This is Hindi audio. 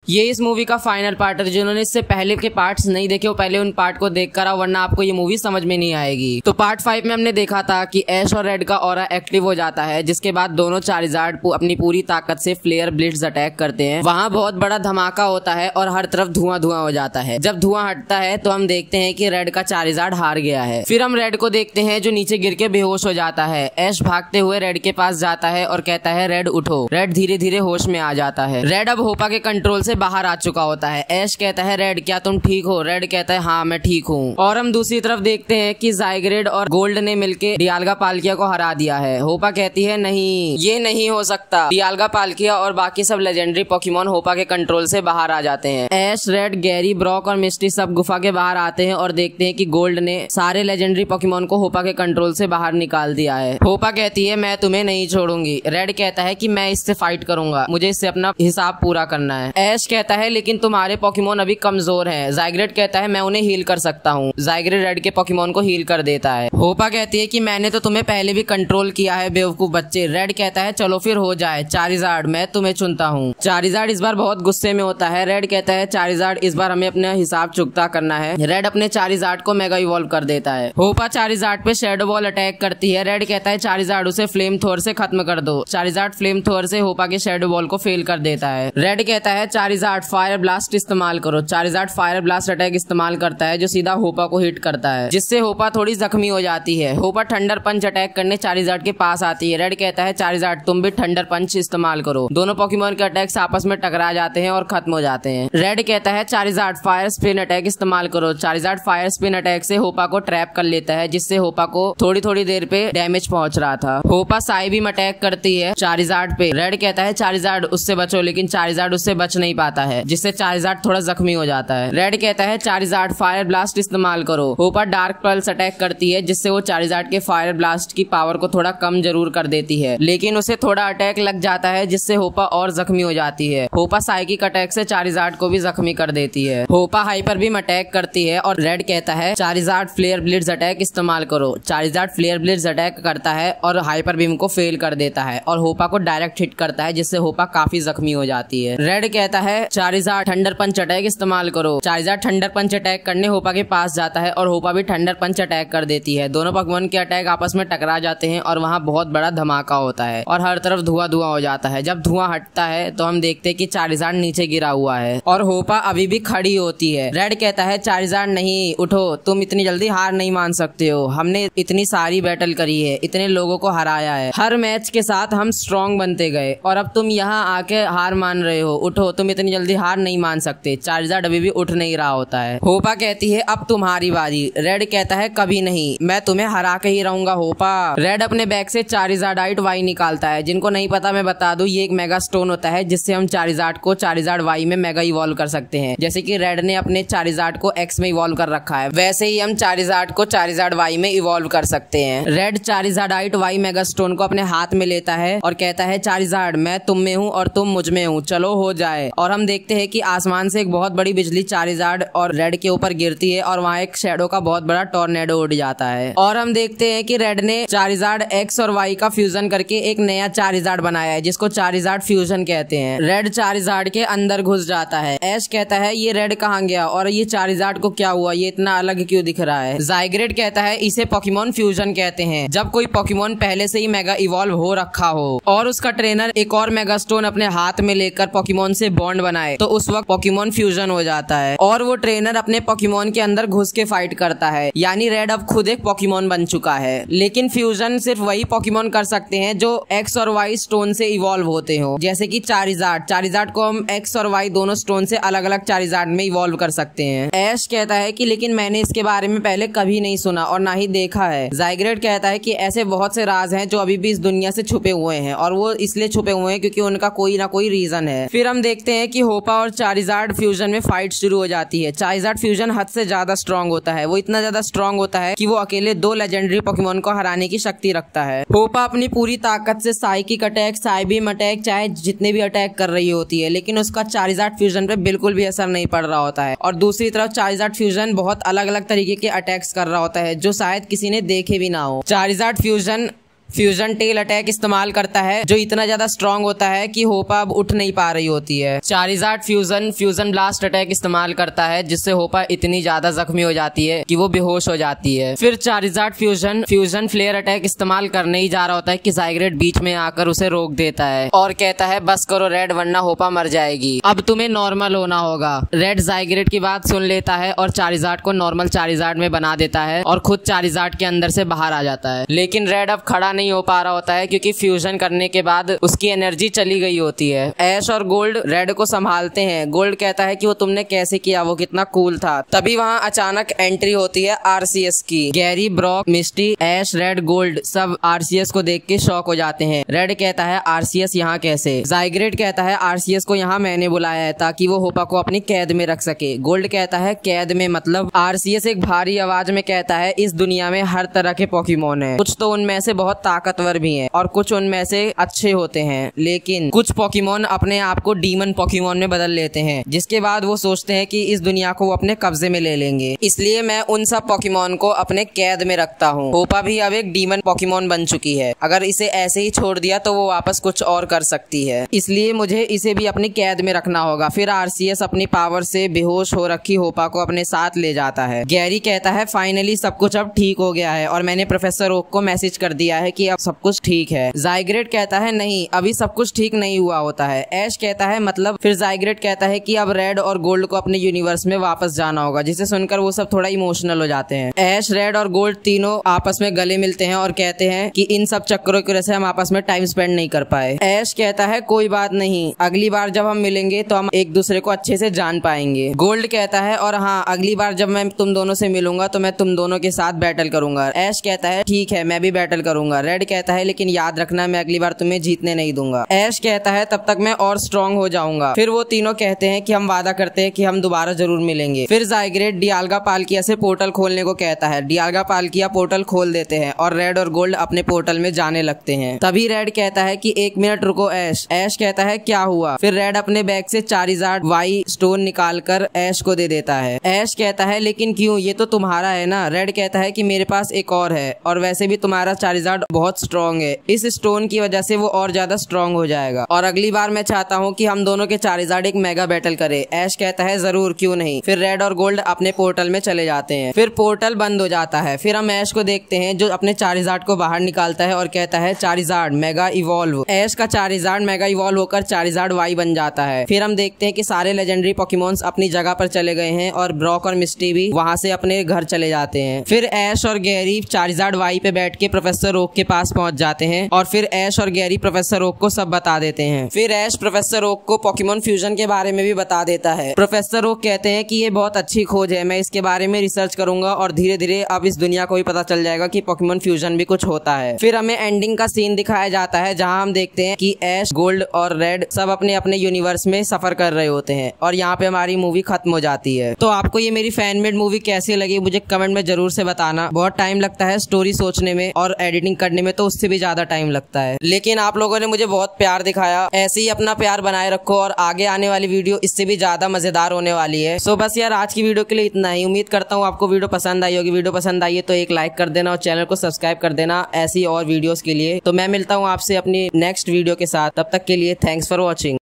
ये इस मूवी का फाइनल पार्ट है। जिन्होंने इससे पहले के पार्ट्स नहीं देखे वो पहले उन पार्ट को देख कर आओ, वरना आपको ये मूवी समझ में नहीं आएगी। तो पार्ट 5 में हमने देखा था कि ऐश और रेड का ऑरा एक्टिव हो जाता है, जिसके बाद दोनों चारिज़ार्ड अपनी पूरी ताकत से फ्लेयर ब्लिट्ज अटैक करते हैं। वहाँ बहुत बड़ा धमाका होता है और हर तरफ धुआं धुआं हो जाता है। जब धुआं हटता है तो हम देखते हैं कि रेड का चारिज़ार्ड हार गया है। फिर हम रेड को देखते हैं जो नीचे गिर के बेहोश हो जाता है। ऐश भागते हुए रेड के पास जाता है और कहता है रेड उठो। रेड धीरे धीरे होश में आ जाता है। रेड अब होपा के कंट्रोल से बाहर आ चुका होता है। ऐश कहता है रेड क्या तुम ठीक हो? रेड कहता है हाँ मैं ठीक हूँ। और हम दूसरी तरफ देखते हैं कि ज़ाइग्रेड और गोल्ड ने मिलकर डियाल्गा पाल्किया को हरा दिया है। होपा कहती है नहीं ये नहीं हो सकता। डियाल्गा पाल्किया और बाकी सब लेजेंडरी पोकेमॉन होपा के कंट्रोल से बाहर आ जाते हैं। ऐश, रेड, गैरी, ब्रॉक और मिस्टी सब गुफा के बाहर आते हैं और देखते हैं कि गोल्ड ने सारे लेजेंडरी पोकेमॉन को होपा के कंट्रोल से बाहर निकाल दिया है। होपा कहती है मैं तुम्हें नहीं छोड़ूंगी। रेड कहता है कि मैं इससे फाइट करूंगा, मुझे इससे अपना हिसाब पूरा करना है। ऐश कहता है लेकिन तुम्हारे पोकेमॉन अभी कमजोर हैं। ज़ाइग्रेड कहता है मैं उन्हें हील कर सकता हूँ। ज़ाइग्रेड रेड के पोकेमॉन को हील कर देता है। होपा कहती है कि मैंने तो तुम्हें पहले भी कंट्रोल किया है बेवकूफ बच्चे। रेड कहता है चलो फिर हो जाए चारिज़ार्ड, मैं तुम्हें चुनता हूँ। चारिज़ार्ड इस बार बहुत गुस्से में होता है। रेड कहता है चारिज़ार्ड इस बार हमें अपना हिसाब चुकता करना है। रेड अपने चारिज़ार्ड को मेगा इवॉल्व कर देता है। होपा चारिज़ार्ड पे शैडो बॉल अटैक करती है। रेड कहता है चारिज़ार्ड उसे फ्लेम थोर से खत्म कर दो। चारिज़ार्ड फ्लेम थोर से होपा के शैडो बॉल को फेल कर देता है। रेड कहता है चारिज़ार्ड फायर ब्लास्ट इस्तेमाल करो। चारिज़ार्ड फायर ब्लास्ट अटैक इस्तेमाल करता है जो सीधा होपा को हिट करता है, जिससे होपा थोड़ी जख्मी हो जाती है। होपा थंडर पंच अटैक करने चारिज़ार्ड के पास आती है। रेड कहता है चारिज़ार्ड तुम भी थंडर पंच इस्तेमाल करो। दोनों पोकेमॉन के अटैक्स आपस में टकरा जाते हैं और खत्म हो जाते हैं। रेड कहता है चारिज़ार्ड फायर स्पिन अटैक इस्तेमाल करो। चारिज़ार्ड फायर स्पिन अटैक से होपा को ट्रैप कर लेता है, जिससे होपा को थोड़ी थोड़ी देर पे डैमेज पहुंच रहा था। होपा साइबीम अटैक करती है चारिज़ार्ड पे। रेड कहता है चारिज़ार्ड उससे बचो, लेकिन चारिज़ार्ड उससे बच नहीं पाता है, जिससे चारिज़ार्ड थोड़ा जख्मी हो जाता है। रेड कहता है चारिज़ार्ड फायर ब्लास्ट इस्तेमाल करो। होपा डार्क पल्स अटैक करती है, जिससे वो चारिज़ार्ड के फायर ब्लास्ट की पावर को थोड़ा कम जरूर कर देती है, लेकिन उसे थोड़ा अटैक लग जाता है, जिससे होपा और जख्मी हो जाती है। होपा साइकिक अटैक से चारिज़ार्ड को भी जख्मी कर देती है। होपा हाइपर बीम अटैक करती है और रेड कहता है चारिज़ार्ड फ्लेयर ब्लिट्ज अटैक इस्तेमाल करो। चारिज़ार्ड फ्लेयर ब्लिट्ज अटैक करता है और हाइपर बीम को फेल कर देता है और होपा को डायरेक्ट हिट करता है, जिससे होपा काफी जख्मी हो जाती है। रेड कहता है चारिज़ार्ड थंडर पंच अटैक इस्तेमाल करो। चारिज़ार्ड थंडर पंच अटैक करने होपा के पास जाता है और होपा भी थंडर पंच अटैक कर देती है। दोनों पोकेमॉन के अटैक आपस में टकरा जाते हैं और वहाँ बहुत बड़ा धमाका होता है और हर तरफ धुआं धुआं हो जाता है। जब धुआं हटता है तो हम देखते हैं कि चारिज़ार्ड नीचे गिरा हुआ है और होपा अभी भी खड़ी होती है। रेड कहता है चारिज़ार्ड नहीं उठो, तुम इतनी जल्दी हार नहीं मान सकते हो। हमने इतनी सारी बैटल करी है, इतने लोगों को हराया है, हर मैच के साथ हम स्ट्रॉन्ग बनते गए और अब तुम यहाँ आके हार मान रहे हो। उठो, तुम इतनी जल्दी हार नहीं मान सकते। चारिज़ार्ड अभी भी उठ नहीं रहा होता है। होपा कहती है अब तुम्हारी बारी। रेड कहता है कभी नहीं, मैं तुम्हें हरा के ही रहूंगा होपा। रेड अपने बैग से चारिज़ार्डाइट वाई निकालता है। जिनको नहीं पता मैं बता दूं, ये एक मेगा स्टोन होता है जिससे हम चारिज़ार्ड को चारिज़ार्ड वाई में मेगा इवॉल्व कर सकते हैं। जैसे कि रेड ने अपने चारिज़ार्ड को एक्स में इवॉल्व कर रखा है, वैसे ही हम चारिज़ार्ड को चारिज़ार्ड वाई में इवॉल्व कर सकते हैं। रेड चारिज़ार्डाइट वाई मेगा स्टोन को अपने हाथ में लेता है और कहता है चारिज़ार्ड मैं तुम में हूँ और तुम मुझ में हूँ, चलो हो जाए। और हम देखते हैं कि आसमान से एक बहुत बड़ी बिजली चारिज़ार्ड और रेड के ऊपर गिरती है और वहाँ एक शैडो का बहुत बड़ा टॉर्नेडो उड़ जाता है। और हम देखते हैं कि रेड ने चारिज़ार्ड एक्स और वाई का फ्यूजन करके एक नया चारिज़ार्ड बनाया है, जिसको चारिज़ार्ड फ्यूजन कहते हैं। रेड चारिज़ार्ड के अंदर घुस जाता है। ऐश कहता है ये रेड कहाँ गया और ये चारिज़ार्ड को क्या हुआ, ये इतना अलग क्यों दिख रहा है। ज़ाइग्रेड कहता है इसे पोकेमॉन फ्यूजन कहते हैं। जब कोई पोकेमॉन पहले से ही मेगा इवॉल्व हो रखा हो और उसका ट्रेनर एक और मेगा स्टोन अपने हाथ में लेकर पोकेमॉन से बॉन्ड बनाए तो उस वक्त पोकेमॉन फ्यूजन हो जाता है और वो ट्रेनर अपने पोकेमॉन के अंदर घुस के फाइट करता है। यानी रेड अब खुद एक पोकेमॉन बन चुका है। लेकिन फ्यूजन सिर्फ वही पोकेमॉन कर सकते हैं जो एक्स और वाई स्टोन से इवॉल्व होते हो, जैसे कि चारिज़ार्ड को हम एक्स और वाई दोनों स्टोन से अलग अलग चारिज़ार्ड में इवॉल्व कर सकते हैं। ऐश कहता है कि लेकिन मैंने इसके बारे में पहले कभी नहीं सुना और ना ही देखा है। ज़ाइग्रेड कहता है कि ऐसे बहुत से राज हैं जो अभी भी इस दुनिया से छुपे हुए हैं और वो इसलिए छुपे हुए हैं क्योंकि उनका कोई ना कोई रीजन है। फिर हम देखते हैं कि होपा और चारिज़ार्ड फ्यूजन में फाइट शुरू हो जाती है। चारिज़ार्ड फ्यूजन हद से ज्यादा स्ट्रॉन्ग होता है। वो इतना ज्यादा स्ट्रॉन्ग होता है कि वो अकेले 2 लेजेंडरी पोकेमॉन को हराने की शक्ति रखता है। होपा अपनी पूरी ताकत से साइकिक अटैक, साइबीम अटैक, चाहे जितने भी अटैक कर रही होती है, लेकिन उसका चारिज़ार्ड फ्यूजन पे बिल्कुल भी असर नहीं पड़ रहा होता है। और दूसरी तरफ चारिज़ार्ड फ्यूजन बहुत अलग अलग तरीके के अटैक्स कर रहा होता है जो शायद किसी ने देखे भी ना हो। Charizard fusion fusion tail attack इस्तेमाल करता है जो इतना ज्यादा स्ट्रॉन्ग होता है कि होपा अब उठ नहीं पा रही होती है। चारिज़ार्ड फ्यूजन ब्लास्ट अटैक इस्तेमाल करता है जिससे होपा इतनी ज्यादा जख्मी हो जाती है कि वो बेहोश हो जाती है। फिर चारिज़ार्ड फ्यूजन फ्लेयर अटैक इस्तेमाल करने ही जा रहा होता है कि ज़ाइग्रेट बीच में आकर उसे रोक देता है और कहता है बस करो रेड वरना होपा मर जाएगी, अब तुम्हें नॉर्मल होना होगा। रेड ज़ाइग्रेट की बात सुन लेता है और चारिज़ार्ड को नॉर्मल चारिज़ार्ड में बना देता है और खुद चारिज़ार्ड के अंदर से बाहर आ जाता है। लेकिन रेड अब खड़ा नहीं हो पा रहा होता है क्योंकि फ्यूजन करने के बाद उसकी एनर्जी चली गई होती है। ऐश और गोल्ड रेड को संभालते हैं। गोल्ड कहता है कि वो तुमने कैसे किया, वो कितना कूल था। तभी वहाँ अचानक एंट्री होती है आरसीएस की। गैरी, ब्रॉक, मिस्टी, ऐश, रेड, गोल्ड सब आरसीएस को देख के शॉक हो जाते हैं। रेड कहता है आरसीएस यहाँ कैसे? ज़ाइग्रेट कहता है आरसीएस को यहाँ मैंने बुलाया है ताकि वो होपा को अपनी कैद में रख सके। गोल्ड कहता है कैद में मतलब? आरसीएस एक भारी आवाज में कहता है इस दुनिया में हर तरह के पोकेमोन हैं, कुछ तो उनमें से बहुत ताकतवर भी हैं और कुछ उनमें से अच्छे होते हैं, लेकिन कुछ पोकेमोन अपने आप को डीमन पोकेमोन में बदल लेते हैं जिसके बाद वो सोचते हैं कि इस दुनिया को वो अपने कब्जे में ले लेंगे। इसलिए मैं उन सब पोकेमोन को अपने कैद में रखता हूँ। होपा भी अब एक डीमन पोकेमोन बन चुकी है, अगर इसे ऐसे ही छोड़ दिया तो वो वापस कुछ और कर सकती है, इसलिए मुझे इसे भी अपनी कैद में रखना होगा। फिर आरसीएस अपनी पावर से बेहोश हो रखी होपा को अपने साथ ले जाता है। गैरी कहता है फाइनली सब कुछ अब ठीक हो गया है और मैंने प्रोफेसर ओक को मैसेज कर दिया है कि अब सब कुछ ठीक है। ज़ाइग्रेट कहता है नहीं, अभी सब कुछ ठीक नहीं हुआ होता है। ऐश कहता है मतलब? फिर ज़ाइग्रेट कहता है कि अब रेड और गोल्ड को अपने यूनिवर्स में वापस जाना होगा, जिसे सुनकर वो सब थोड़ा इमोशनल हो जाते हैं। ऐश, रेड और गोल्ड तीनों आपस में गले मिलते हैं और कहते हैं कि इन सब चक्करों की वजह से हम आपस में टाइम स्पेंड नहीं कर पाए। ऐश कहता है कोई बात नहीं, अगली बार जब हम मिलेंगे तो हम एक दूसरे को अच्छे से जान पाएंगे। गोल्ड कहता है और हाँ, अगली बार जब मैं तुम दोनों से मिलूंगा तो मैं तुम दोनों के साथ बैटल करूंगा। ऐश कहता है ठीक है, मैं भी बैटल करूंगा। रेड कहता है लेकिन याद रखना मैं अगली बार तुम्हें जीतने नहीं दूंगा। ऐश कहता है तब तक मैं और स्ट्रांग हो जाऊंगा। फिर वो तीनों कहते हैं कि हम वादा करते हैं कि हम दोबारा जरूर मिलेंगे। फिर ज़ाइग्रेट डियाल्गा पाल्किया से पोर्टल खोलने को कहता है। डियाल्गा पाल्किया पोर्टल खोल देते हैं और रेड और गोल्ड अपने पोर्टल में जाने लगते हैं। तभी रेड कहता है कि एक मिनट रुको ऐश। ऐश कहता है क्या हुआ? फिर रेड अपने बैग से चारिज़ार्ड वाई स्टोन निकालकर ऐश को दे देता है। ऐश कहता है लेकिन क्यों, ये तो तुम्हारा है ना? रेड कहता है कि मेरे पास एक और है और वैसे भी तुम्हारा चारिज़ार्ड बहुत स्ट्रॉन्ग है, इस स्टोन की वजह से वो और ज्यादा स्ट्रॉन्ग हो जाएगा और अगली बार मैं चाहता हूँ कि हम दोनों के चारिज़ार्ड एक मेगा बैटल करे। ऐश कहता है जरूर, क्यों नहीं। फिर रेड और गोल्ड अपने पोर्टल में चले जाते हैं। फिर पोर्टल बंद हो जाता है। फिर हम ऐश को देखते हैं जो अपने चारिज़ार्ड को बाहर निकालता है और कहता है चारिज़ार्ड मेगा इवॉल्व। ऐश का चारिज़ार्ड मेगा इवॉल्व होकर चारिज़ार्ड वाई बन जाता है। फिर हम देखते हैं कि सारे लेजेंडरी पोकेमोन्स अपनी जगह पर चले गए हैं और ब्रॉक और मिस्टी भी वहां से अपने घर चले जाते हैं। फिर ऐश और गैरी चारिज़ार्ड वाई पे बैठ के प्रोफेसर ओक के पास पहुंच जाते हैं और फिर ऐश और गैरी प्रोफेसर ओक को सब बता देते हैं। फिर ऐश प्रोफेसर ओक को पोकेमोन फ्यूजन के बारे में भी बता देता है। प्रोफेसर ओक कहते हैं कि ये बहुत अच्छी खोज है, मैं इसके बारे में रिसर्च करूंगा और धीरे धीरे अब इस दुनिया को भी पता चल जाएगा कि पोकेमोन फ्यूजन भी कुछ होता है। फिर हमें एंडिंग का सीन दिखाया जाता है जहाँ हम देखते हैं कि ऐश, गोल्ड और रेड सब अपने अपने यूनिवर्स में सफर कर रहे होते हैं और यहाँ पे हमारी मूवी खत्म हो जाती है। तो आपको ये मेरी फैन मेड मूवी कैसी लगी मुझे कमेंट में जरूर से बताना। बहुत टाइम लगता है स्टोरी सोचने में और एडिटिंग करने में, तो उससे भी ज्यादा टाइम लगता है, लेकिन आप लोगों ने मुझे बहुत प्यार दिखाया। ऐसे ही अपना प्यार बनाए रखो और आगे आने वाली वीडियो इससे भी ज्यादा मजेदार होने वाली है। सो बस यार आज की वीडियो के लिए इतना ही। उम्मीद करता हूँ आपको वीडियो पसंद आई होगी। वीडियो पसंद आई है तो एक लाइक कर देना और चैनल को सब्सक्राइब कर देना ऐसी और वीडियोस के लिए। तो मैं मिलता हूँ आपसे अपनी नेक्स्ट वीडियो के साथ, तब तक के लिए थैंक्स फॉर वॉचिंग।